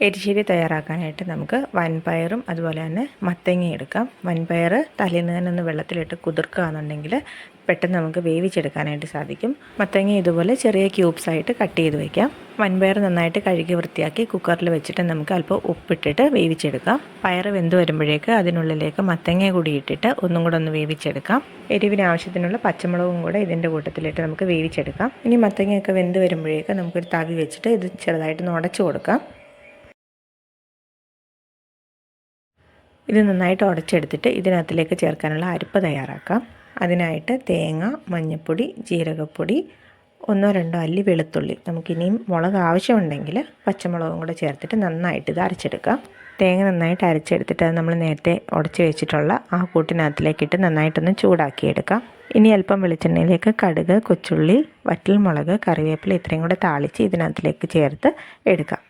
എരിശ്ശേരി തയ്യാറാക്കാനായിട്ട് നമുക്ക് വൻപയറും അതുപോലെ തന്നെ മത്തങ്ങയും എടുക്കാം. വൻപയർ തലേന്ന് തന്നെ ഒന്ന് വെള്ളത്തിലിട്ട് കുതിർക്കുകയാണെന്നുണ്ടെങ്കിൽ പെട്ടെന്ന് നമുക്ക് വേവിച്ചെടുക്കാനായിട്ട് സാധിക്കും. മത്തങ്ങ ഇതുപോലെ ചെറിയ ക്യൂബ്സായിട്ട് കട്ട് ചെയ്ത് വയ്ക്കാം. വൻപയർ നന്നായിട്ട് കഴുകി വൃത്തിയാക്കി കുക്കറിൽ വെച്ചിട്ട് നമുക്ക് അല്പം ഉപ്പിട്ടിട്ട് വേവിച്ചെടുക്കാം. പയർ വെന്ത് വരുമ്പോഴേക്ക് അതിനുള്ളിലേക്ക് മത്തങ്ങ കൂടി ഇട്ടിട്ട് ഒന്നും കൂടെ ഒന്ന് വേവിച്ചെടുക്കാം. എരിവിന് ആവശ്യത്തിനുള്ള പച്ചമുളകും കൂടെ ഇതിൻ്റെ കൂട്ടത്തിലിട്ട് നമുക്ക് വേവിച്ചെടുക്കാം. ഇനി മത്തങ്ങയൊക്കെ വെന്ത് വരുമ്പോഴേക്ക് നമുക്കൊരു തവി വെച്ചിട്ട് ഇത് ചെറുതായിട്ട് ഉടച്ചു കൊടുക്കാം. ഇത് നന്നായിട്ട് ഉടച്ചെടുത്തിട്ട് ഇതിനകത്തിലേക്ക് ചേർക്കാനുള്ള അരപ്പ് തയ്യാറാക്കാം. അതിനായിട്ട് തേങ്ങ, മഞ്ഞൾപ്പൊടി, ജീരകപ്പൊടി, 1-2 അല്ലി വെളുത്തുള്ളി, നമുക്കിനിയും മുളക് ആവശ്യമുണ്ടെങ്കിൽ പച്ചമുളകും കൂടെ ചേർത്തിട്ട് നന്നായിട്ട് ഇത് അരച്ചെടുക്കാം. തേങ്ങ നന്നായിട്ട് അരച്ചെടുത്തിട്ട് അത് നമ്മൾ നേരത്തെ ഉടച്ച് വെച്ചിട്ടുള്ള ആ കൂട്ടിനകത്തിലേക്കിട്ട് നന്നായിട്ടൊന്ന് ചൂടാക്കിയെടുക്കാം. ഇനി അല്പം വെളിച്ചെണ്ണയിലേക്ക് കടുക്, കൊച്ചുള്ളി, വറ്റൽമുളക്, കറിവേപ്പില ഇത്രയും കൂടെ താളിച്ച് ഇതിനകത്തിലേക്ക് ചേർത്ത് എടുക്കാം.